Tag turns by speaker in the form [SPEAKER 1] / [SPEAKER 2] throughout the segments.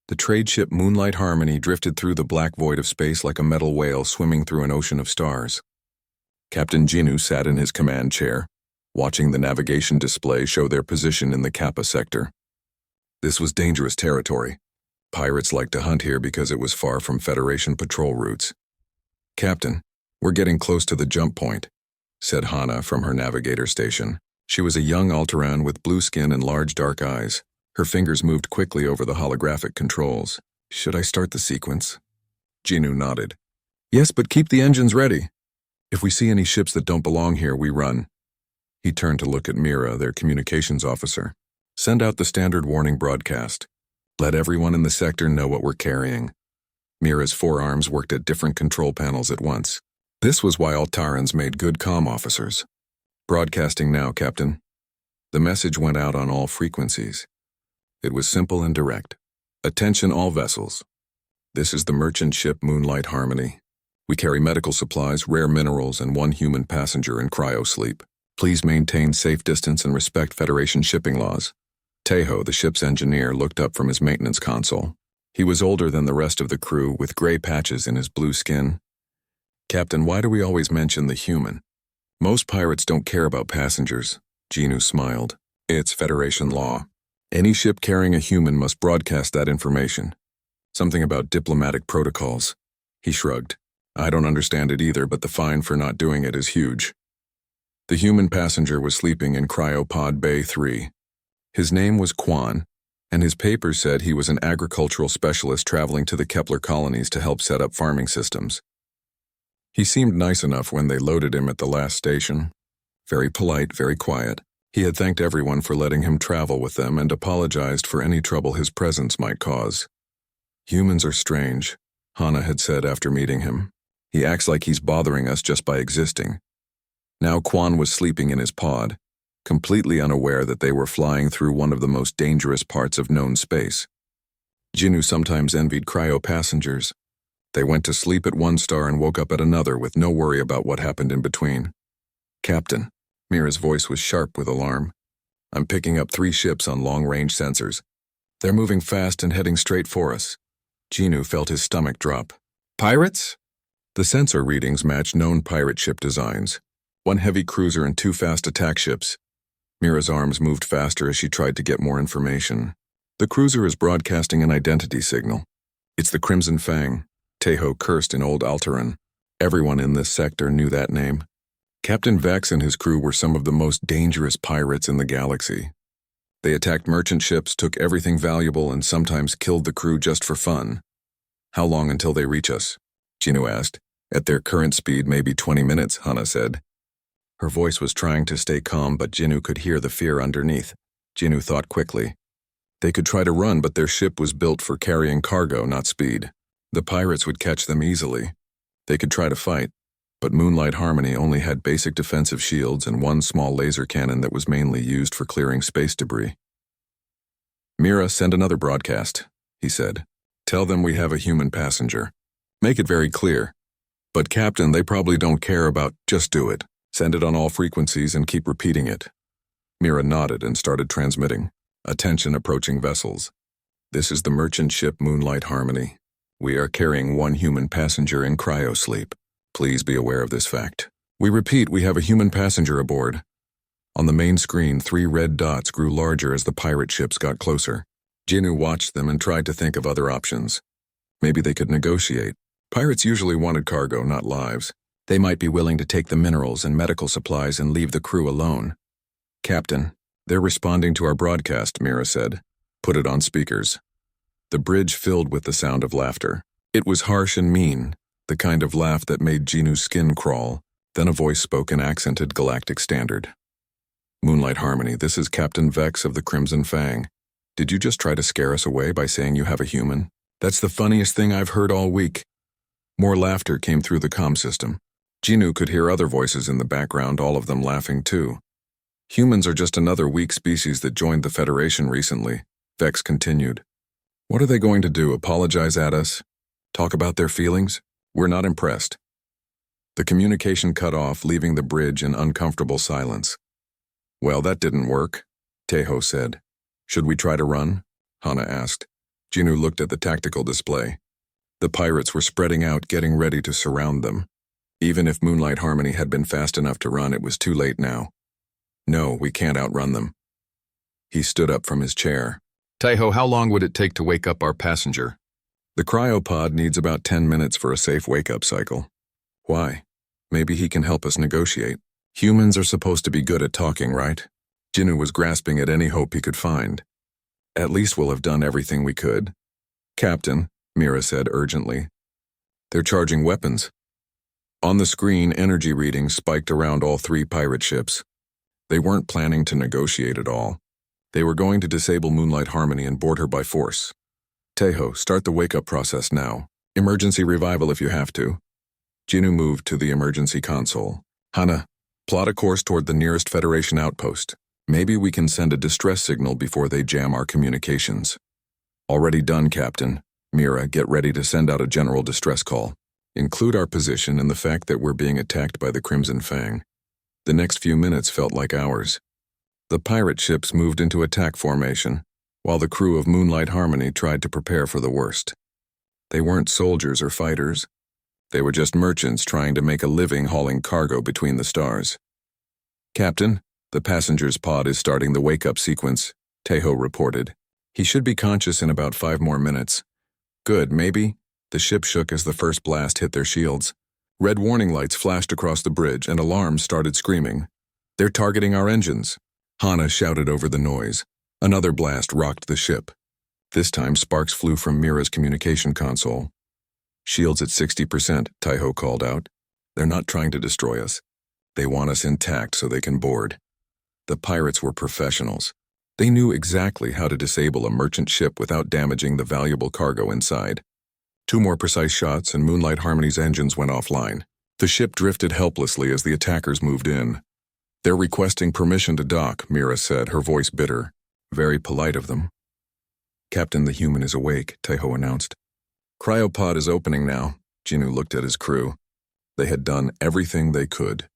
[SPEAKER 1] The trade ship Moonlight Harmony drifted through the black void of space like a metal whale swimming through an ocean of stars. Captain Jinnu sat in his command chair, watching the navigation display show their position in the Kappa sector. This was dangerous territory. Pirates liked to hunt here because it was far from Federation patrol routes. "Captain, we're getting close to the jump point," said Hana from her navigator station. She was a young Alteran with blue skin and large dark eyes. Her fingers moved quickly over the holographic controls. "Should I start the sequence?" Jinnu nodded. "Yes, but keep the engines ready. If we see any ships that don't belong here, we run." He turned to look at Mira, their communications officer. "Send out the standard warning broadcast. Let everyone in the sector know what we're carrying." Mira's forearms worked at different control panels at once. This was why Altarans made good comm officers. "Broadcasting now, Captain." The message went out on all frequencies. It was simple and direct. "Attention all vessels. This is the merchant ship Moonlight Harmony. We carry medical supplies, rare minerals, and one human passenger in cryo-sleep. Please maintain safe distance and respect Federation shipping laws." Tejo, the ship's engineer, looked up from his maintenance console. He was older than the rest of the crew, with gray patches in his blue skin. "Captain, why do we always mention the human? Most pirates don't care about passengers." Jinnu smiled. "It's Federation law. Any ship carrying a human must broadcast that information. Something about diplomatic protocols." He shrugged. "I don't understand it either, but the fine for not doing it is huge." The human passenger was sleeping in Cryopod Bay 3. His name was Quan, and his papers said he was an agricultural specialist traveling to the Kepler colonies to help set up farming systems. He seemed nice enough when they loaded him at the last station. Very polite, very quiet. He had thanked everyone for letting him travel with them and apologized for any trouble his presence might cause. "Humans are strange," Hana had said after meeting him. "He acts like he's bothering us just by existing." Now Quan was sleeping in his pod, completely unaware that they were flying through one of the most dangerous parts of known space. Jinnu sometimes envied cryo passengers. They went to sleep at one star and woke up at another with no worry about what happened in between. "Captain," Mira's voice was sharp with alarm. "I'm picking up 3 ships on long-range sensors. They're moving fast and heading straight for us." Jinnu felt his stomach drop. "Pirates?" The sensor readings matched known pirate ship designs. 1 heavy cruiser and 2 fast attack ships. Mira's arms moved faster as she tried to get more information. "The cruiser is broadcasting an identity signal. It's the Crimson Fang." Tejo cursed in Old Alteran. Everyone in this sector knew that name. Captain Vex and his crew were some of the most dangerous pirates in the galaxy. They attacked merchant ships, took everything valuable, and sometimes killed the crew just for fun. "How long until they reach us?" Jinnu asked. "At their current speed, maybe 20 minutes, Hana said. Her voice was trying to stay calm, but Jinnu could hear the fear underneath. Jinnu thought quickly. They could try to run, but their ship was built for carrying cargo, not speed. The pirates would catch them easily. They could try to fight, but Moonlight Harmony only had basic defensive shields and 1 small laser cannon that was mainly used for clearing space debris. "Mira, send another broadcast," he said. "Tell them we have a human passenger. Make it very clear. But Captain, they probably don't care about, just do it. Send it on all frequencies and keep repeating it." Mira nodded and started transmitting. "Attention approaching vessels. This is the merchant ship Moonlight Harmony. We are carrying 1 human passenger in cryo-sleep. Please be aware of this fact. We repeat, we have a human passenger aboard." On the main screen, 3 red dots grew larger as the pirate ships got closer. Jinnu watched them and tried to think of other options. Maybe they could negotiate. Pirates usually wanted cargo, not lives. They might be willing to take the minerals and medical supplies and leave the crew alone. "Captain, they're responding to our broadcast," Mira said. "Put it on speakers." The bridge filled with the sound of laughter. It was harsh and mean, the kind of laugh that made Jinnu's skin crawl. Then a voice spoke in accented galactic standard. "Moonlight Harmony, this is Captain Vex of the Crimson Fang. Did you just try to scare us away by saying you have a human? That's the funniest thing I've heard all week." More laughter came through the comm system. Jinnu could hear other voices in the background, all of them laughing too. "Humans are just another weak species that joined the Federation recently," Vex continued. "What are they going to do, apologize at us? Talk about their feelings? We're not impressed." The communication cut off, leaving the bridge in uncomfortable silence. "Well, that didn't work," Tejo said. "Should we try to run?" Hana asked. Jinu looked at the tactical display. The pirates were spreading out, getting ready to surround them. Even if Moonlight Harmony had been fast enough to run, it was too late now. No, we can't outrun them. He stood up from his chair.
[SPEAKER 2] Taiho, how long would it take to wake up our passenger?
[SPEAKER 1] The cryopod needs about 10 minutes for a safe wake-up cycle. Why? Maybe he can help us negotiate. Humans are supposed to be good at talking, right? Jinu was grasping at any hope he could find. At least we'll have done everything we could. Captain, Mira said urgently. They're charging weapons. On the screen, energy readings spiked around all 3 pirate ships. They weren't planning to negotiate at all. They were going to disable Moonlight Harmony and board her by force. Taiho, start the wake-up process now. Emergency revival if you have to. Jinu moved to the emergency console. Hana, plot a course toward the nearest Federation outpost. Maybe we can send a distress signal before they jam our communications. Already done, Captain. Mira, get ready to send out a general distress call. Include our position and the fact that we're being attacked by the Crimson Fang. The next few minutes felt like hours. The pirate ships moved into attack formation, while the crew of Moonlight Harmony tried to prepare for the worst. They weren't soldiers or fighters. They were just merchants trying to make a living hauling cargo between the stars. Captain, the passenger's pod is starting the wake-up sequence, Taiho reported. He should be conscious in about 5 more minutes. Good, maybe? The ship shook as the first blast hit their shields. Red warning lights flashed across the bridge and alarms started screaming. They're targeting our engines. Hana shouted over the noise. Another blast rocked the ship. This time sparks flew from Mira's communication console. Shields at 60%, Taiho called out. They're not trying to destroy us. They want us intact so they can board. The pirates were professionals. They knew exactly how to disable a merchant ship without damaging the valuable cargo inside. 2 more precise shots and Moonlight Harmony's engines went offline. The ship drifted helplessly as the attackers moved in. They're requesting permission to dock, Mira said, her voice bitter. Very polite of them. Captain, the human is awake, Taiho announced. Cryopod is opening now. Jinu looked at his crew. They had done everything they could.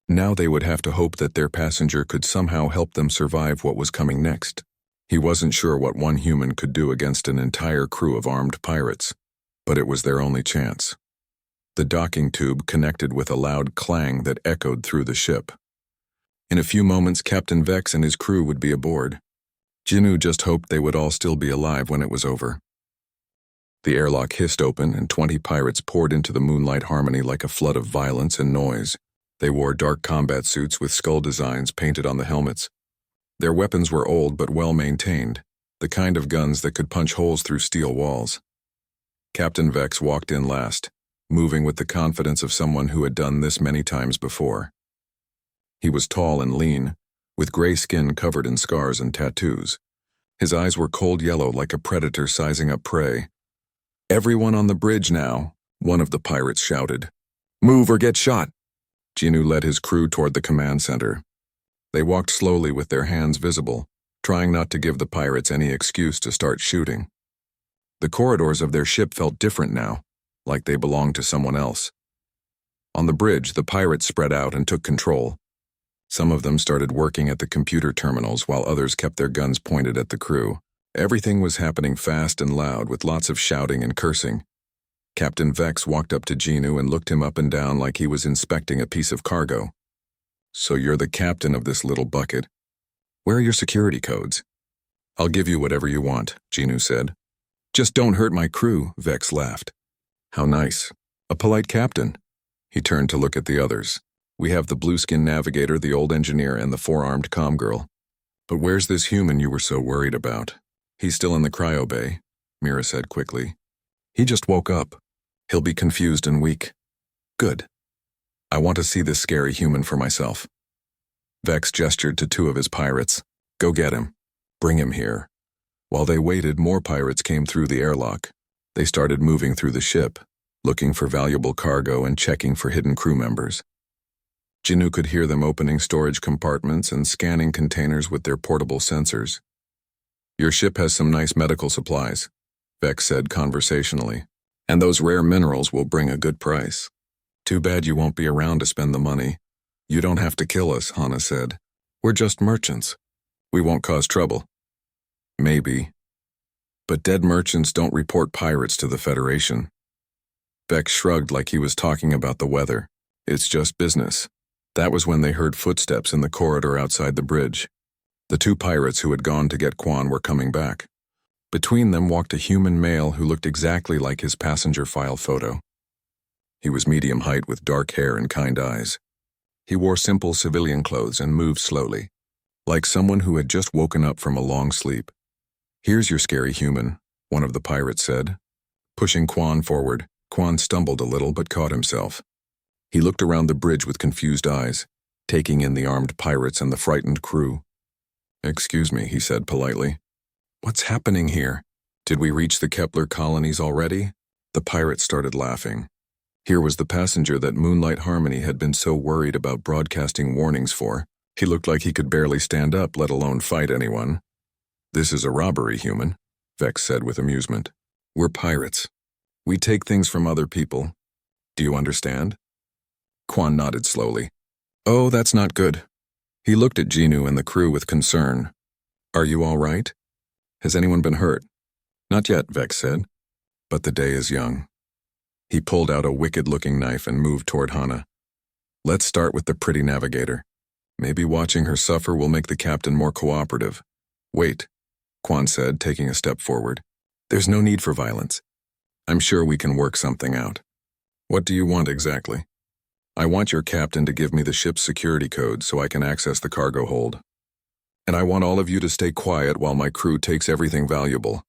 [SPEAKER 1] Now they would have to hope that their passenger could somehow help them survive what was coming next. He wasn't sure what one human could do against an entire crew of armed pirates, but it was their only chance. The docking tube connected with a loud clang that echoed through the ship. In a few moments, Captain Vex and his crew would be aboard. Jinu just hoped they would all still be alive when it was over. The airlock hissed open and 20 pirates poured into the Moonlight Harmony like a flood of violence and noise. They wore dark combat suits with skull designs painted on the helmets. Their weapons were old but well-maintained, the kind of guns that could punch holes through steel walls. Captain Vex walked in last, moving with the confidence of someone who had done this many times before. He was tall and lean, with gray skin covered in scars and tattoos. His eyes were cold yellow like a predator sizing up prey. "Everyone on the bridge now," one of the pirates shouted. "Move or get shot." Jinu led his crew toward the command center. They walked slowly with their hands visible, trying not to give the pirates any excuse to start shooting. The corridors of their ship felt different now, like they belonged to someone else. On the bridge, the pirates spread out and took control. Some of them started working at the computer terminals while others kept their guns pointed at the crew. Everything was happening fast and loud with lots of shouting and cursing. Captain Vex walked up to Jinu and looked him up and down like he was inspecting a piece of cargo. "So you're the captain of this little bucket. Where are your security codes?" "I'll give you whatever you want," Jinu said. "Just don't hurt my crew," Vex laughed. "How nice. A polite captain." He turned to look at the others. "We have the blue-skinned navigator, the old engineer, and the 4-armed comm girl. But where's this human you were so worried about?" "He's still in the cryo bay," Mira said quickly. "He just woke up. He'll be confused and weak." "Good. I want to see this scary human for myself." Vex gestured to 2 of his pirates. "Go get him. Bring him here." While they waited, more pirates came through the airlock. They started moving through the ship, looking for valuable cargo and checking for hidden crew members. Jinu could hear them opening storage compartments and scanning containers with their portable sensors. "Your ship has some nice medical supplies," Vex said conversationally. "And those rare minerals will bring a good price. Too bad you won't be around to spend the money." "You don't have to kill us," Hana said. "We're just merchants. We won't cause trouble." "Maybe." But dead merchants don't report pirates to the Federation. Vex shrugged like he was talking about the weather. It's just business. That was when they heard footsteps in the corridor outside the bridge. The two pirates who had gone to get Quan were coming back. Between them walked a human male who looked exactly like his passenger file photo. He was medium height with dark hair and kind eyes. He wore simple civilian clothes and moved slowly, like someone who had just woken up from a long sleep. "Here's your scary human," one of the pirates said. Pushing Quan forward, Quan stumbled a little but caught himself. He looked around the bridge with confused eyes, taking in the armed pirates and the frightened crew. "Excuse me," he said politely. "What's happening here? Did we reach the Kepler colonies already?" The pirate started laughing. Here was the passenger that Moonlight Harmony had been so worried about broadcasting warnings for. He looked like he could barely stand up, let alone fight anyone. "This is a robbery, human," Vex said with amusement. "We're pirates. We take things from other people. Do you understand?" Quan nodded slowly. "Oh, that's not good." He looked at Genu and the crew with concern. "Are you all right? Has anyone been hurt?" "Not yet," Vex said. "But the day is young." He pulled out a wicked-looking knife and moved toward Hana. "Let's start with the pretty navigator. Maybe watching her suffer will make the captain more cooperative." "Wait," Quan said, taking a step forward. "There's no need for violence. I'm sure we can work something out." "What do you want exactly?" "I want your captain to give me the ship's security code so I can access the cargo hold. And I want all of you to stay quiet while my crew takes everything valuable."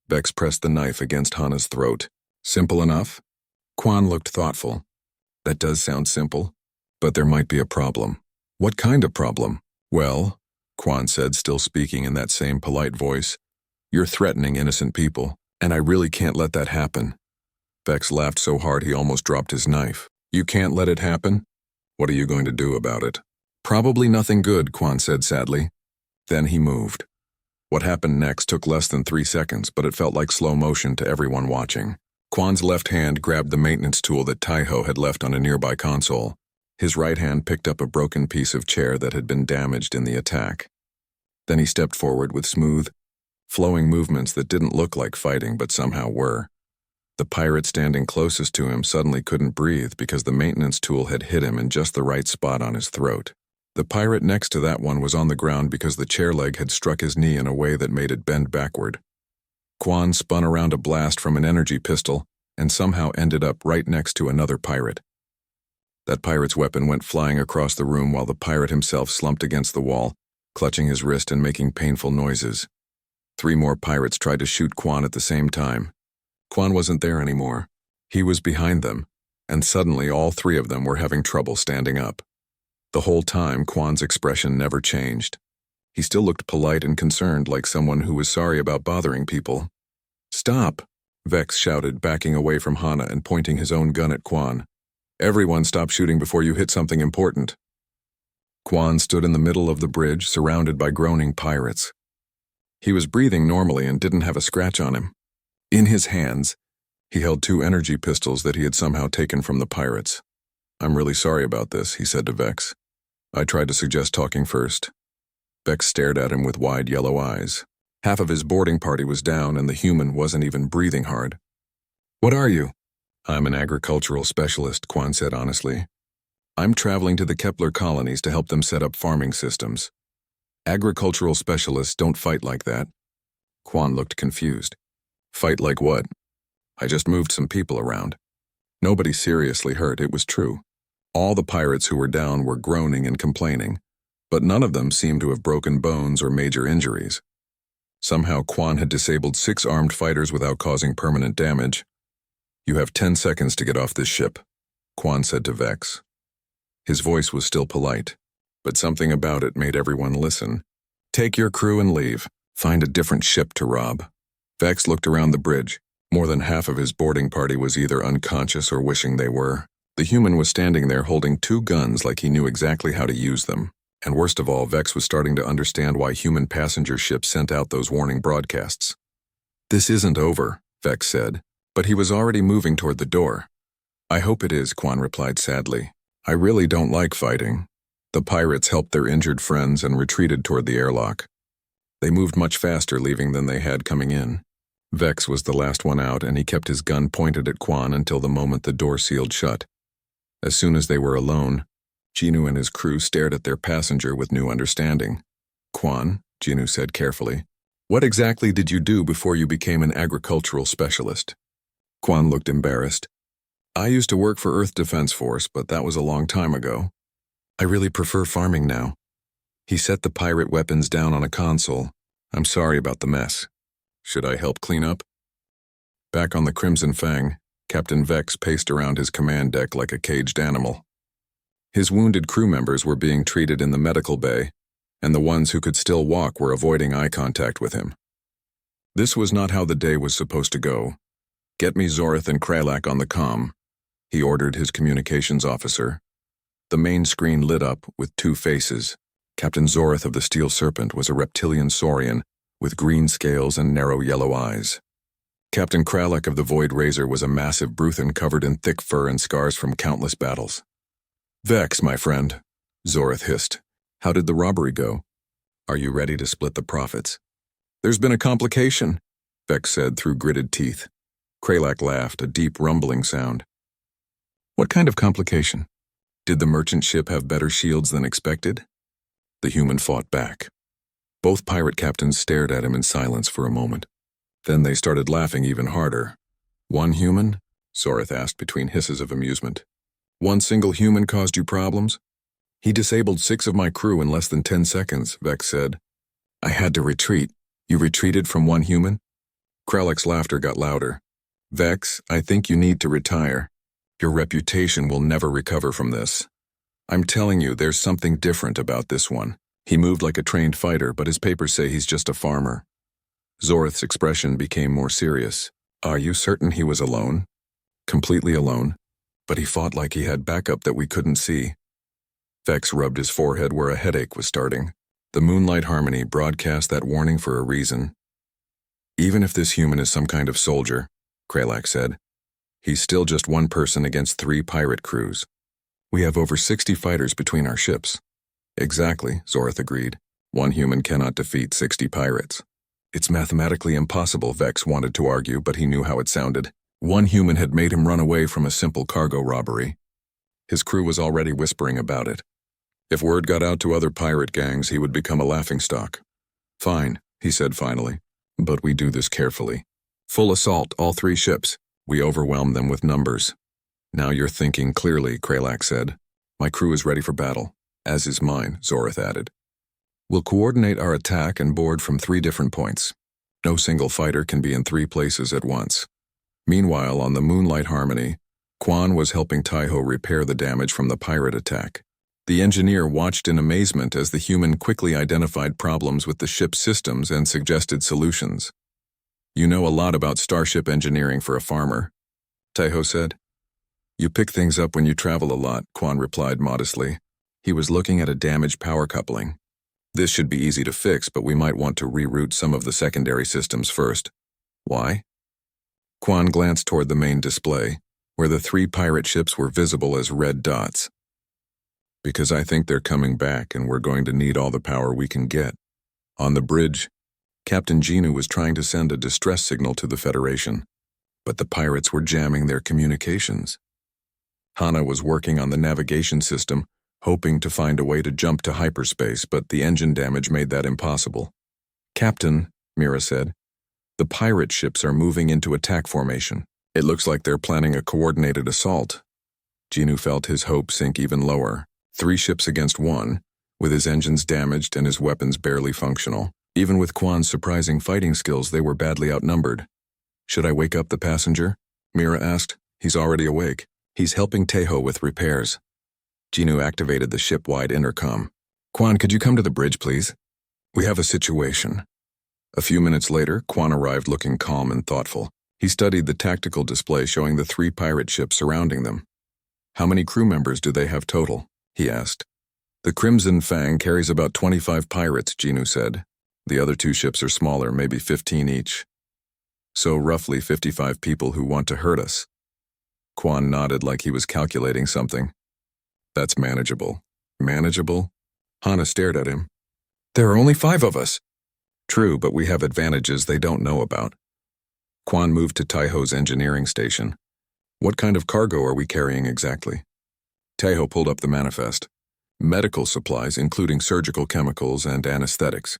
[SPEAKER 1] Vex pressed the knife against Hana's throat. "Simple enough?" Quan looked thoughtful. "That does sound simple, but there might be a problem." "What kind of problem?" "Well," Quan said, still speaking in that same polite voice, "you're threatening innocent people, and I really can't let that happen." Vex laughed so hard he almost dropped his knife. "You can't let it happen? What are you going to do about it?" "Probably nothing good," Quan said sadly. Then he moved. What happened next took less than 3 seconds, but it felt like slow motion to everyone watching. Quan's left hand grabbed the maintenance tool that Taiho had left on a nearby console. His right hand picked up a broken piece of chair that had been damaged in the attack. Then he stepped forward with smooth, flowing movements that didn't look like fighting but somehow were. The pirate standing closest to him suddenly couldn't breathe because the maintenance tool had hit him in just the right spot on his throat. The pirate next to that one was on the ground because the chair leg had struck his knee in a way that made it bend backward. Quan spun around a blast from an energy pistol and somehow ended up right next to another pirate. That pirate's weapon went flying across the room while the pirate himself slumped against the wall, clutching his wrist and making painful noises. 3 more pirates tried to shoot Quan at the same time. Quan wasn't there anymore. He was behind them, and suddenly all 3 of them were having trouble standing up. The whole time, Quan's expression never changed. He still looked polite and concerned, like someone who was sorry about bothering people. "Stop!" Vex shouted, backing away from Hana and pointing his own gun at Quan. "Everyone stop shooting before you hit something important." Quan stood in the middle of the bridge, surrounded by groaning pirates. He was breathing normally and didn't have a scratch on him. In his hands, he held 2 energy pistols that he had somehow taken from the pirates. "I'm really sorry about this," he said to Vex. "I tried to suggest talking first." Vex stared at him with wide yellow eyes. Half of his boarding party was down and the human wasn't even breathing hard. "What are you?" "I'm an agricultural specialist," Quan said honestly. "I'm traveling to the Kepler colonies to help them set up farming systems. Agricultural specialists don't fight like that." Quan looked confused. "Fight like what?" "I just moved some people around. Nobody seriously hurt, it was true. All the pirates who were down were groaning and complaining, but none of them seemed to have broken bones or major injuries. Somehow Quan had disabled 6 armed fighters without causing permanent damage. "You have 10 seconds to get off this ship," Quan said to Vex. His voice was still polite, but something about it made everyone listen. "Take your crew and leave. Find a different ship to rob." Vex looked around the bridge. More than half of his boarding party was either unconscious or wishing they were. The human was standing there holding 2 guns like he knew exactly how to use them. And worst of all, Vex was starting to understand why human passenger ships sent out those warning broadcasts. "This isn't over," Vex said, but he was already moving toward the door. "I hope it is," Quan replied sadly. "I really don't like fighting." The pirates helped their injured friends and retreated toward the airlock. They moved much faster leaving than they had coming in. Vex was the last one out, and he kept his gun pointed at Quan until the moment the door sealed shut. As soon as they were alone, Jinu and his crew stared at their passenger with new understanding. "Quan," Jinu said carefully, "what exactly did you do before you became an agricultural specialist?" Quan looked embarrassed. "I used to work for Earth Defense Force, but that was a long time ago. I really prefer farming now." He set the pirate weapons down on a console. "I'm sorry about the mess. Should I help clean up?" Back on the Crimson Fang, Captain Vex paced around his command deck like a caged animal. His wounded crew members were being treated in the medical bay, and the ones who could still walk were avoiding eye contact with him. This was not how the day was supposed to go. "Get me Zorith and Kralak on the comm," he ordered his communications officer. The main screen lit up with two faces. Captain Zorith of the Steel Serpent was a reptilian saurian with green scales and narrow yellow eyes. Captain Kralak of the Void Razor was a massive Bruthan covered in thick fur and scars from countless battles. "Vex, my friend," Zorith hissed. "How did the robbery go? Are you ready to split the profits?" "There's been a complication," Vex said through gritted teeth. Kralak laughed, a deep rumbling sound. "What kind of complication? Did the merchant ship have better shields than expected?" The human fought back. Both pirate captains stared at him in silence for a moment. Then they started laughing even harder. "One human?" Zorith asked between hisses of amusement. "One single human caused you problems?" "He disabled 6 of my crew in less than 10 seconds, Vex said. "I had to retreat." "You retreated from one human?" Kralak's laughter got louder. "Vex, I think you need to retire. Your reputation will never recover from this. I'm telling you, there's something different about this one. He moved like a trained fighter, but his papers say he's just a farmer." Zorith's expression became more serious. "Are you certain he was alone?" "Completely alone. But he fought like he had backup that we couldn't see." Vex rubbed his forehead where a headache was starting. The Moonlight Harmony broadcast that warning for a reason. "Even if this human is some kind of soldier," Kralak said, "he's still just one person against 3 pirate crews. We have over 60 fighters between our ships." "Exactly," Zorith agreed. "One human cannot defeat 60 pirates." "It's mathematically impossible," Vex wanted to argue, but he knew how it sounded. One human had made him run away from a simple cargo robbery. His crew was already whispering about it. If word got out to other pirate gangs, he would become a laughingstock. "Fine," he said finally, "but we do this carefully. Full assault, all 3 ships. We overwhelm them with numbers." "Now you're thinking clearly," Kralak said. "My crew is ready for battle, as is mine," Zorith added. "We'll coordinate our attack and board from 3 different points. No single fighter can be in 3 places at once." Meanwhile, on the Moonlight Harmony, Quan was helping Taiho repair the damage from the pirate attack. The engineer watched in amazement as the human quickly identified problems with the ship's systems and suggested solutions. "You know a lot about starship engineering for a farmer," Taiho said. "You pick things up when you travel a lot," Quan replied modestly. He was looking at a damaged power coupling. "This should be easy to fix, but we might want to reroute some of the secondary systems first." "Why?" Quan glanced toward the main display, where the 3 pirate ships were visible as red dots. "Because I think they're coming back and we're going to need all the power we can get." On the bridge, Captain Jinu was trying to send a distress signal to the Federation, but the pirates were jamming their communications. Hana was working on the navigation system, hoping to find a way to jump to hyperspace, but the engine damage made that impossible. "Captain," Mira said, "the pirate ships are moving into attack formation. It looks like they're planning a coordinated assault." Jinu felt his hope sink even lower. 3 ships against 1, with his engines damaged and his weapons barely functional. Even with Quan's surprising fighting skills, they were badly outnumbered. "Should I wake up the passenger?" Mira asked. "He's already awake. He's helping Taiho with repairs." Jinu activated the ship-wide intercom. "Quan, could you come to the bridge, please? We have a situation." A few minutes later, Quan arrived looking calm and thoughtful. He studied the tactical display showing the 3 pirate ships surrounding them. "How many crew members do they have total?" he asked. "The Crimson Fang carries about 25 pirates," Jinu said. "The other 2 ships are smaller, maybe 15 each. So roughly 55 people who want to hurt us." Quan nodded like he was calculating something. "That's manageable." "Manageable?" Hana stared at him. "There are only 5 of us." "True, but we have advantages they don't know about." Quan moved to Taiho's engineering station. What kind of cargo are we carrying exactly? Taiho pulled up the manifest. Medical supplies, including surgical chemicals and anesthetics.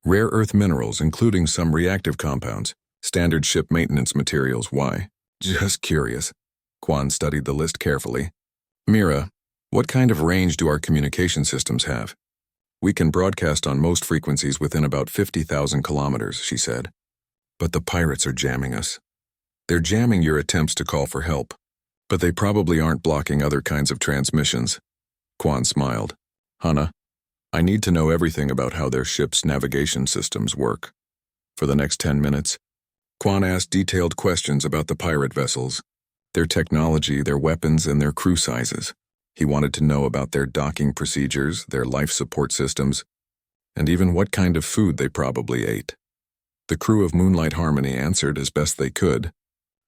[SPEAKER 1] Rare earth minerals, including some reactive compounds. Standard ship maintenance materials. Why? Just curious. Quan studied the list carefully. Mira, what kind of range do our communication systems have? We can broadcast on most frequencies within about 50,000 kilometers, she said. But the pirates are jamming us. They're jamming your attempts to call for help, but they probably aren't blocking other kinds of transmissions. Quan smiled. Hana, I need to know everything about how their ship's navigation systems work. For the next 10 minutes, Quan asked detailed questions about the pirate vessels, their technology, their weapons, and their crew sizes. He wanted to know about their docking procedures, their life support systems, and even what kind of food they probably ate. The crew of Moonlight Harmony answered as best they could,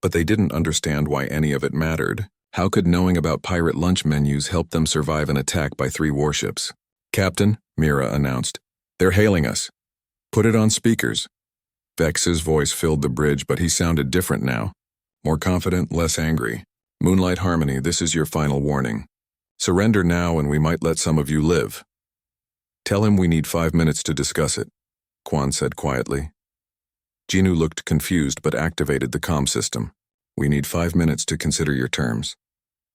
[SPEAKER 1] but they didn't understand why any of it mattered. How could knowing about pirate lunch menus help them survive an attack by 3 warships? Captain, Mira announced. They're hailing us. Put it on speakers. Vex's voice filled the bridge, but he sounded different now. More confident, less angry. Moonlight Harmony, this is your final warning. Surrender now and we might let some of you live. Tell him we need 5 minutes to discuss it, Quan said quietly. Jinu looked confused but activated the comm system. We need 5 minutes to consider your terms.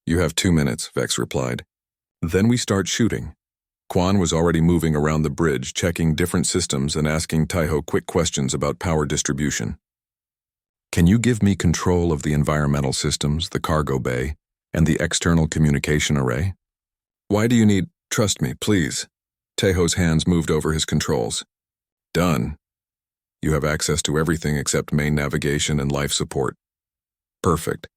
[SPEAKER 1] You have 2 minutes, Vex replied. Then we start shooting. Quan was already moving around the bridge, checking different systems and asking Taiho quick questions about power distribution. Can you give me control of the environmental systems, the cargo bay, and the external communication array? Why do you need... Trust me, please. Taiho's hands moved over his controls. Done. You have access to everything except main navigation and life support. Perfect.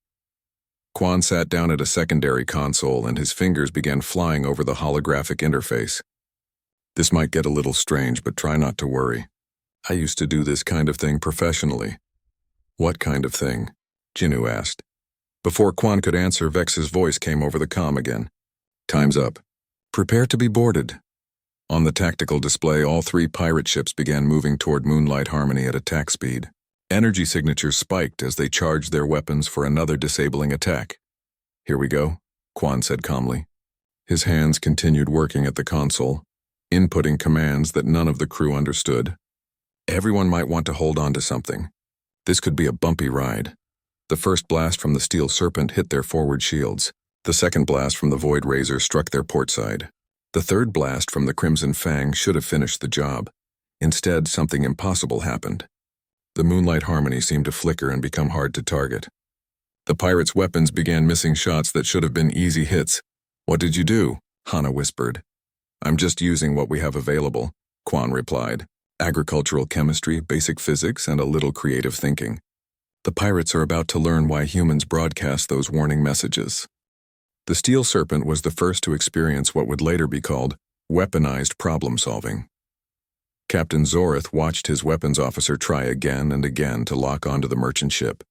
[SPEAKER 1] Quan sat down at a secondary console and his fingers began flying over the holographic interface. This might get a little strange, but try not to worry. I used to do this kind of thing professionally. What kind of thing? Jinu asked. Before Quan could answer, Vex's voice came over the comm again. Time's up. Prepare to be boarded. On the tactical display, all 3 pirate ships began moving toward Moonlight Harmony at attack speed. Energy signatures spiked as they charged their weapons for another disabling attack. Here we go, Quan said calmly. His hands continued working at the console, inputting commands that none of the crew understood. Everyone might want to hold on to something. This could be a bumpy ride. The first blast from the Steel Serpent hit their forward shields. The second blast from the Void Razor struck their port side. The third blast from the Crimson Fang should have finished the job. Instead, something impossible happened. The Moonlight Harmony seemed to flicker and become hard to target. The pirates' weapons began missing shots that should have been easy hits. What did you do? Hana whispered. I'm just using what we have available, Quan replied. Agricultural chemistry, basic physics, and a little creative thinking. The pirates are about to learn why humans broadcast those warning messages. The Steel Serpent was the first to experience what would later be called weaponized problem-solving. Captain Zorith watched his weapons officer try again and again to lock onto the merchant ship,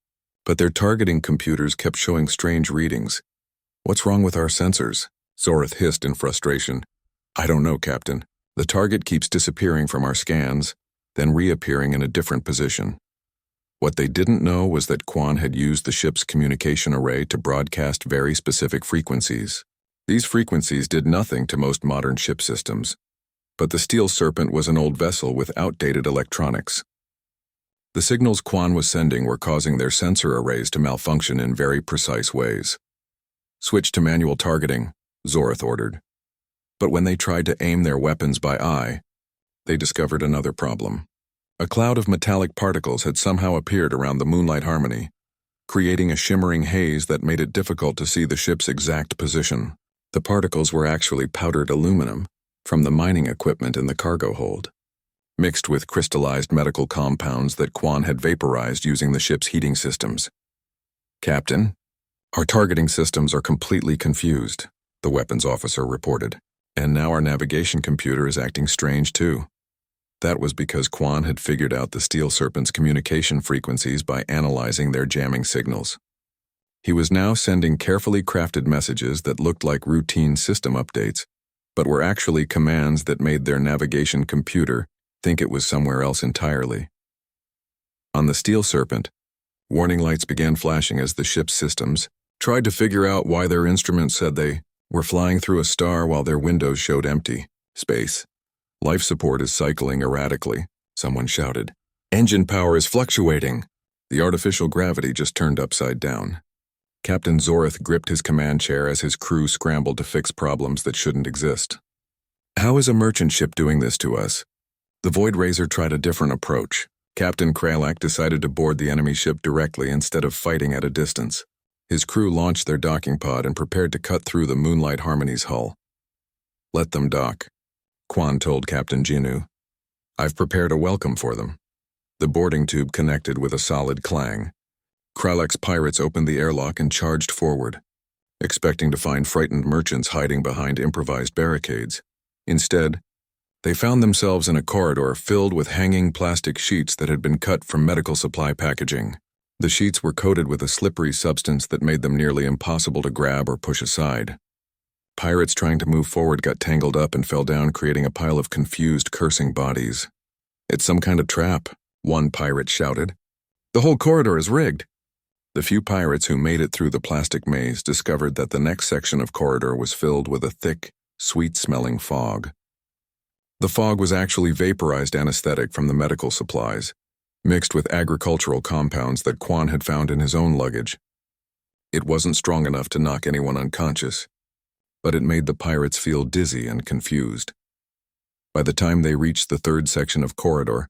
[SPEAKER 1] but their targeting computers kept showing strange readings. What's wrong with our sensors? Zorith hissed in frustration. I don't know, Captain. The target keeps disappearing from our scans, then reappearing in a different position. What they didn't know was that Quan had used the ship's communication array to broadcast very specific frequencies. These frequencies did nothing to most modern ship systems, but the Steel Serpent was an old vessel with outdated electronics. The signals Quan was sending were causing their sensor arrays to malfunction in very precise ways. Switch to manual targeting, Zorith ordered. But when they tried to aim their weapons by eye, they discovered another problem. A cloud of metallic particles had somehow appeared around the Moonlight Harmony, creating a shimmering haze that made it difficult to see the ship's exact position. The particles were actually powdered aluminum from the mining equipment in the cargo hold, mixed with crystallized medical compounds that Quan had vaporized using the ship's heating systems. Captain, our targeting systems are completely confused, the weapons officer reported. And now our navigation computer is acting strange too. That was because Quan had figured out the Steel Serpent's communication frequencies by analyzing their jamming signals. He was now sending carefully crafted messages that looked like routine system updates, but were actually commands that made their navigation computer think it was somewhere else entirely. On the Steel Serpent, Warning lights began flashing as the ship's systems tried to figure out why their instruments said they were flying through a star while their windows showed empty space. Life support is cycling erratically, someone shouted. Engine power is fluctuating. The artificial gravity just turned upside down. Captain Zorith gripped his command chair as his crew scrambled to fix problems that shouldn't exist. How is a merchant ship doing this to us? The Void Razor tried a different approach. Captain Kralak decided to board the enemy ship directly instead of fighting at a distance. His crew launched their docking pod and prepared to cut through the Moonlight Harmony's hull. Let them dock, Quan told Captain Jinu. I've prepared a welcome for them. The boarding tube connected with a solid clang. Kralak's pirates opened the airlock and charged forward, expecting to find frightened merchants hiding behind improvised barricades. Instead, they found themselves in a corridor filled with hanging plastic sheets that had been cut from medical supply packaging. The sheets were coated with a slippery substance that made them nearly impossible to grab or push aside. Pirates trying to move forward got tangled up and fell down, creating a pile of confused, cursing bodies. It's some kind of trap, one pirate shouted. The whole corridor is rigged. The few pirates who made it through the plastic maze discovered that the next section of corridor was filled with a thick, sweet-smelling fog. The fog was actually vaporized anesthetic from the medical supplies, mixed with agricultural compounds that Quan had found in his own luggage. It wasn't strong enough to knock anyone unconscious, but it made the pirates feel dizzy and confused. By the time they reached the third section of corridor,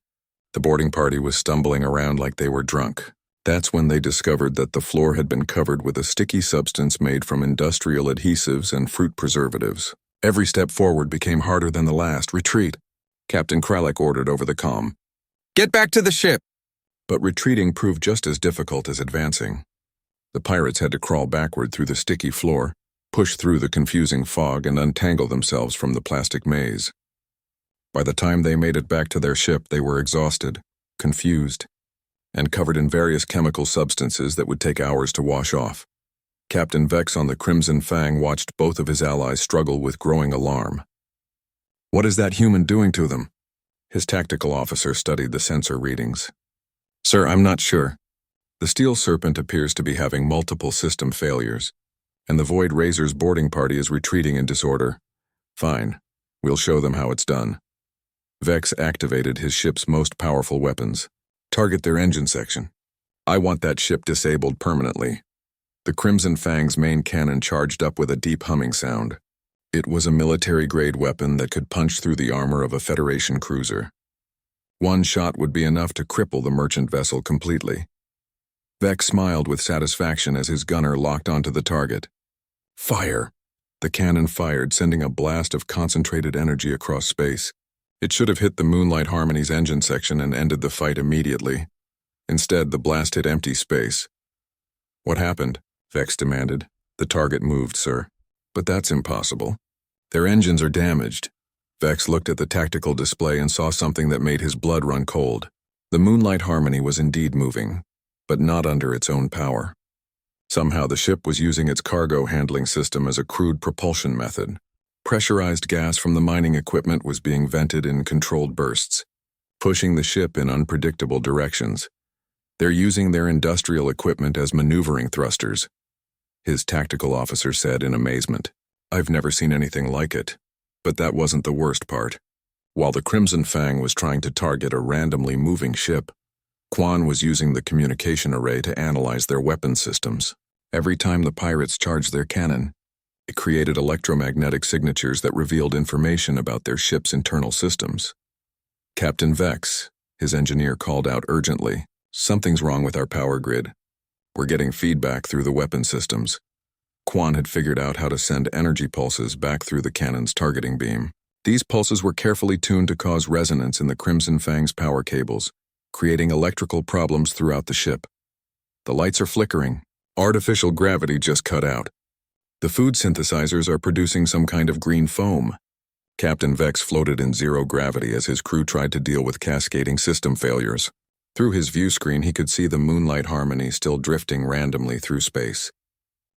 [SPEAKER 1] the boarding party was stumbling around like they were drunk. That's when they discovered that the floor had been covered with a sticky substance made from industrial adhesives and fruit preservatives. Every step forward became harder than the last. Retreat, Captain Kralak ordered over the comm.
[SPEAKER 2] Get back to the ship!
[SPEAKER 1] But retreating proved just as difficult as advancing. The pirates had to crawl backward through the sticky floor, push through the confusing fog, and untangle themselves from the plastic maze. By the time they made it back to their ship, they were exhausted, confused, and covered in various chemical substances that would take hours to wash off. Captain Vex on the Crimson Fang watched both of his allies struggle with growing alarm. What is that human doing to them? His tactical officer studied the sensor readings. Sir, I'm not sure. The Steel Serpent appears to be having multiple system failures, and the Void Razor's boarding party is retreating in disorder. Fine, we'll show them how it's done. Vex activated his ship's most powerful weapons. Target their engine section. I want that ship disabled permanently. The Crimson Fang's main cannon charged up with a deep humming sound. It was a military-grade weapon that could punch through the armor of a Federation cruiser. One shot would be enough to cripple the merchant vessel completely. Vex smiled with satisfaction as his gunner locked onto the target. Fire! The cannon fired, sending a blast of concentrated energy across space. It should have hit the Moonlight Harmony's engine section and ended the fight immediately. Instead, the blast hit empty space. What happened? Vex demanded. The target moved, sir. But that's impossible. Their engines are damaged. Vex looked at the tactical display and saw something that made his blood run cold. The Moonlight Harmony was indeed moving, but not under its own power. Somehow the ship was using its cargo handling system as a crude propulsion method. Pressurized gas from the mining equipment was being vented in controlled bursts, pushing the ship in unpredictable directions. They're using their industrial equipment as maneuvering thrusters, his tactical officer said in amazement. I've never seen anything like it. But that wasn't the worst part. While the Crimson Fang was trying to target a randomly moving ship, Quan was using the communication array to analyze their weapon systems. Every time the pirates charged their cannon, it created electromagnetic signatures that revealed information about their ship's internal systems. Captain Vex, his engineer called out urgently, something's wrong with our power grid. We're getting feedback through the weapon systems. Quan had figured out how to send energy pulses back through the cannon's targeting beam. These pulses were carefully tuned to cause resonance in the Crimson Fang's power cables, creating electrical problems throughout the ship. The lights are flickering. Artificial gravity just cut out. The food synthesizers are producing some kind of green foam. Captain Vex floated in zero gravity as his crew tried to deal with cascading system failures. Through his view screen, he could see the Moonlight Harmony still drifting randomly through space,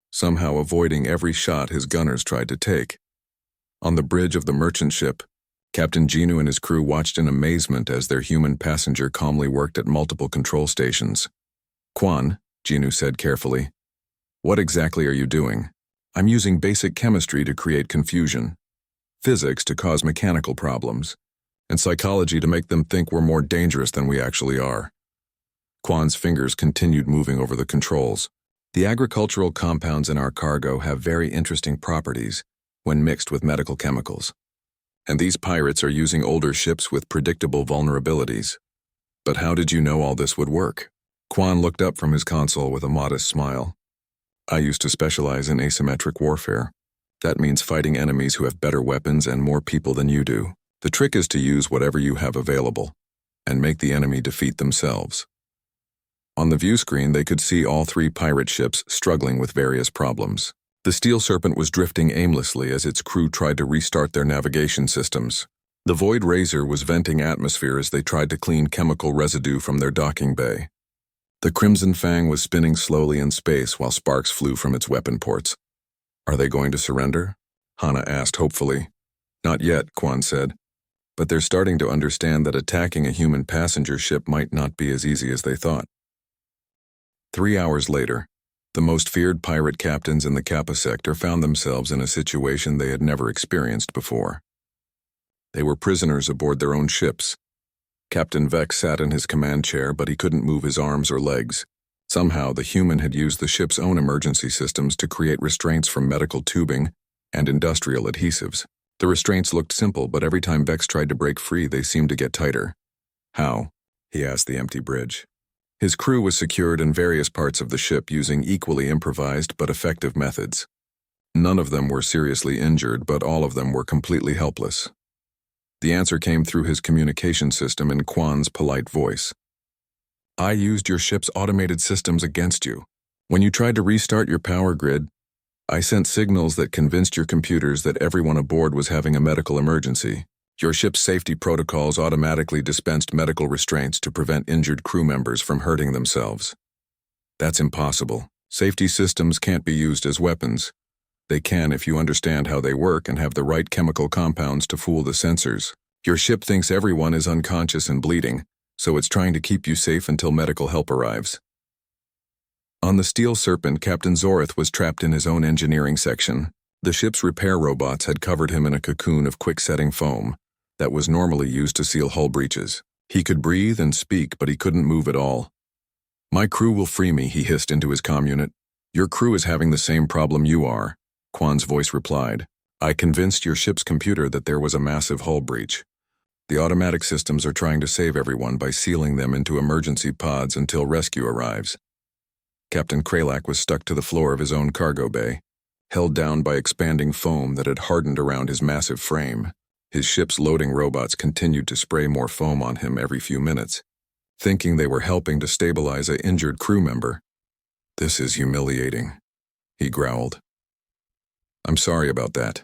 [SPEAKER 1] somehow avoiding every shot his gunners tried to take. On the bridge of the merchant ship, Captain Jinu and his crew watched in amazement as their human passenger calmly worked at multiple control stations. Quan, Jinu said carefully. What exactly are you doing? I'm using basic chemistry to create confusion, physics to cause mechanical problems, and psychology to make them think we're more dangerous than we actually are. Quan's fingers continued moving over the controls. The agricultural compounds in our cargo have very interesting properties when mixed with medical chemicals. And these pirates are using older ships with predictable vulnerabilities. But how did you know all this would work? Quan looked up from his console with a modest smile. I used to specialize in asymmetric warfare. That means fighting enemies who have better weapons and more people than you do. The trick is to use whatever you have available and make the enemy defeat themselves. On the view screen, they could see all three pirate ships struggling with various problems. The Steel Serpent was drifting aimlessly as its crew tried to restart their navigation systems. The Void Razor was venting atmosphere as they tried to clean chemical residue from their docking bay. The Crimson Fang was spinning slowly in space while sparks flew from its weapon ports. Are they going to surrender? Hana asked hopefully. Not yet, Quan said. But they're starting to understand that attacking a human passenger ship might not be as easy as they thought. 3 hours later, the most feared pirate captains in the Kappa sector found themselves in a situation they had never experienced before. They were prisoners aboard their own ships. Captain Vex sat in his command chair, but he couldn't move his arms or legs. Somehow, the human had used the ship's own emergency systems to create restraints from medical tubing and industrial adhesives. The restraints looked simple, but every time Vex tried to break free, they seemed to get tighter. How? He asked the empty bridge. His crew was secured in various parts of the ship using equally improvised but effective methods. None of them were seriously injured, but all of them were completely helpless. The answer came through his communication system in Quan's polite voice. I used your ship's automated systems against you. When you tried to restart your power grid, I sent signals that convinced your computers that everyone aboard was having a medical emergency. Your ship's safety protocols automatically dispensed medical restraints to prevent injured crew members from hurting themselves. That's impossible. Safety systems can't be used as weapons. They can if you understand how they work and have the right chemical compounds to fool the sensors. Your ship thinks everyone is unconscious and bleeding, so it's trying to keep you safe until medical help arrives. On the Steel Serpent, Captain Zorith was trapped in his own engineering section. The ship's repair robots had covered him in a cocoon of quick-setting foam that was normally used to seal hull breaches. He could breathe and speak, but he couldn't move at all. My crew will free me, he hissed into his comm unit. Your crew is having the same problem you are, Quan's voice replied. I convinced your ship's computer that there was a massive hull breach. The automatic systems are trying to save everyone by sealing them into emergency pods until rescue arrives. Captain Kralak was stuck to the floor of his own cargo bay, held down by expanding foam that had hardened around his massive frame. His ship's loading robots continued to spray more foam on him every few minutes, thinking they were helping to stabilize an injured crew member. This is humiliating, he growled. I'm sorry about that,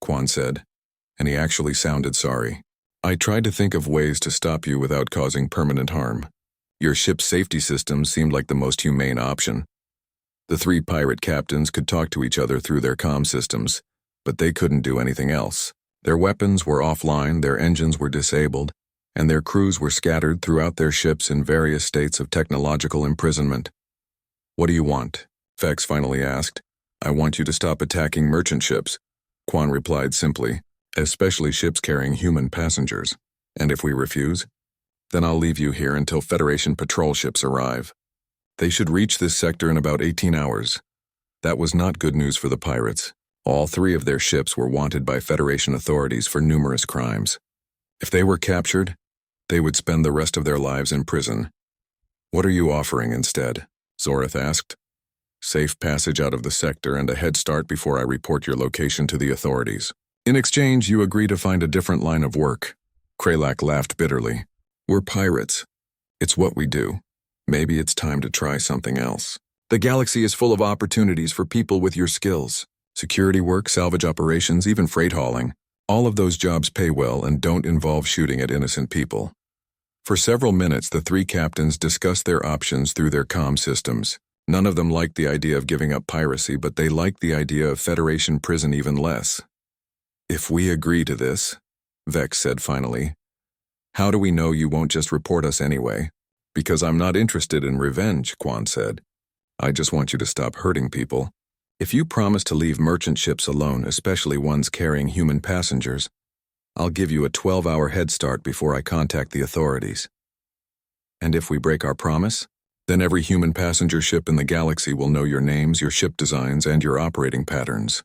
[SPEAKER 1] Quan said, and he actually sounded sorry. I tried to think of ways to stop you without causing permanent harm. Your ship's safety systems seemed like the most humane option. The three pirate captains could talk to each other through their comm systems, but they couldn't do anything else. Their weapons were offline, their engines were disabled, and their crews were scattered throughout their ships in various states of technological imprisonment. What do you want? Vex finally asked. I want you to stop attacking merchant ships, Quan replied simply, especially ships carrying human passengers. And if we refuse, then I'll leave you here until Federation patrol ships arrive. They should reach this sector in about 18 hours. That was not good news for the pirates. All three of their ships were wanted by Federation authorities for numerous crimes. If they were captured, they would spend the rest of their lives in prison. What are you offering instead? Zorith asked. Safe passage out of the sector and a head start before I report your location to the authorities. In exchange, you agree to find a different line of work. Kralak laughed bitterly. We're pirates. It's what we do. Maybe it's time to try something else. The galaxy is full of opportunities for people with your skills. Security work, salvage operations, even freight hauling. All of those jobs pay well and don't involve shooting at innocent people. For several minutes, the three captains discussed their options through their comm systems. None of them liked the idea of giving up piracy, but they liked the idea of Federation prison even less. If we agree to this, Vex said finally, how do we know you won't just report us anyway? Because I'm not interested in revenge, Quan said. I just want you to stop hurting people. If you promise to leave merchant ships alone, especially ones carrying human passengers, I'll give you a 12-hour head start before I contact the authorities. And if we break our promise, then every human passenger ship in the galaxy will know your names, your ship designs, and your operating patterns.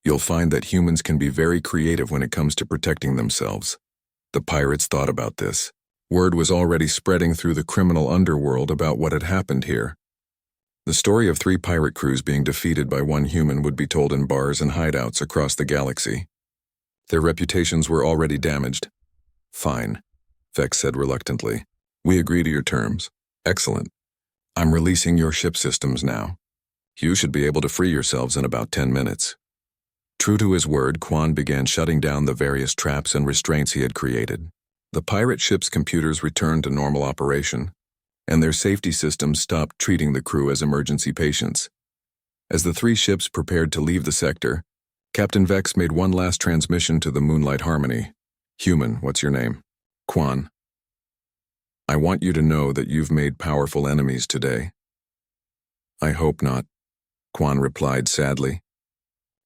[SPEAKER 1] You'll find that humans can be very creative when it comes to protecting themselves. The pirates thought about this. Word was already spreading through the criminal underworld about what had happened here. The story of 3 pirate crews being defeated by 1 human would be told in bars and hideouts across the galaxy. Their reputations were already damaged. Fine, Vex said reluctantly. We agree to your terms. Excellent. I'm releasing your ship systems now. You should be able to free yourselves in about 10 minutes. True to his word, Quan began shutting down the various traps and restraints he had created. The pirate ship's computers returned to normal operation, and their safety systems stopped treating the crew as emergency patients. As the 3 ships prepared to leave the sector, Captain Vex made one last transmission to the Moonlight Harmony. Human, what's your name? Quan. I want you to know that you've made powerful enemies today. I hope not, Quan replied sadly.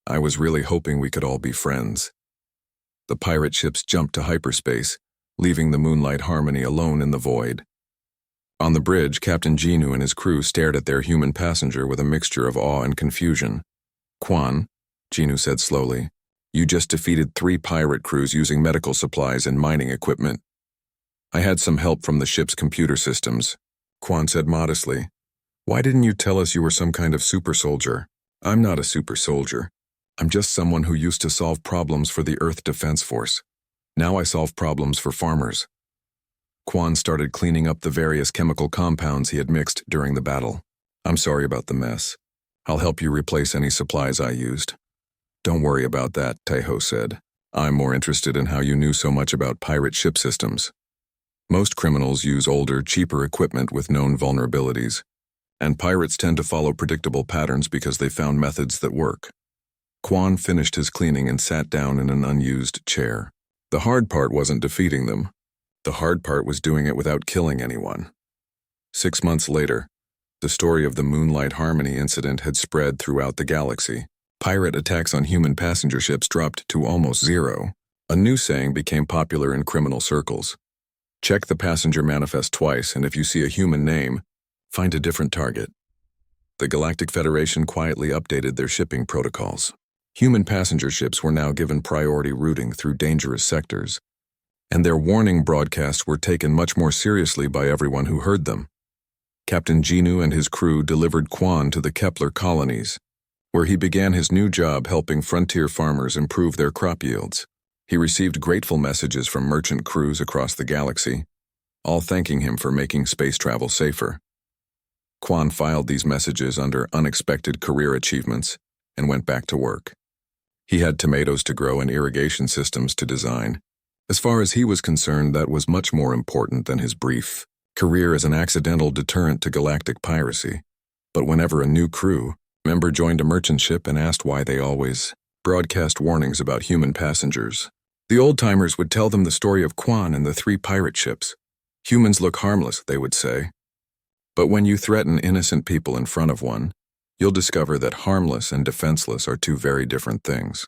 [SPEAKER 1] I was really hoping we could all be friends. The pirate ships jumped to hyperspace, leaving the Moonlight Harmony alone in the void. On the bridge, Captain Genu and his crew stared at their human passenger with a mixture of awe and confusion. Quan, Genu said slowly, you just defeated 3 pirate crews using medical supplies and mining equipment. I had some help from the ship's computer systems, Quan said modestly. Why didn't you tell us you were some kind of super soldier? I'm not a super soldier. I'm just someone who used to solve problems for the Earth Defense Force. Now I solve problems for farmers. Quan started cleaning up the various chemical compounds he had mixed during the battle. I'm sorry about the mess. I'll help you replace any supplies I used. Don't worry about that, Taiho said. I'm more interested in how you knew so much about pirate ship systems. Most criminals use older, cheaper equipment with known vulnerabilities, and pirates tend to follow predictable patterns because they found methods that work. Quan finished his cleaning and sat down in an unused chair. The hard part wasn't defeating them. The hard part was doing it without killing anyone. 6 months later, the story of the Moonlight Harmony incident had spread throughout the galaxy. Pirate attacks on human passenger ships dropped to almost 0. A new saying became popular in criminal circles. Check the passenger manifest twice, and if you see a human name, find a different target. The Galactic Federation quietly updated their shipping protocols. Human passenger ships were now given priority routing through dangerous sectors, and their warning broadcasts were taken much more seriously by everyone who heard them. Captain Genu and his crew delivered Quan to the Kepler colonies, where he began his new job helping frontier farmers improve their crop yields. He received grateful messages from merchant crews across the galaxy, all thanking him for making space travel safer. Quan filed these messages under unexpected career achievements and went back to work. He had tomatoes to grow and irrigation systems to design. As far as he was concerned, that was much more important than his brief career as an accidental deterrent to galactic piracy. But whenever a new crew member joined a merchant ship and asked why they always broadcast warnings about human passengers, the old-timers would tell them the story of Quan and the 3 pirate ships. Humans look harmless, they would say. But when you threaten innocent people in front of one, you'll discover that harmless and defenseless are 2 very different things.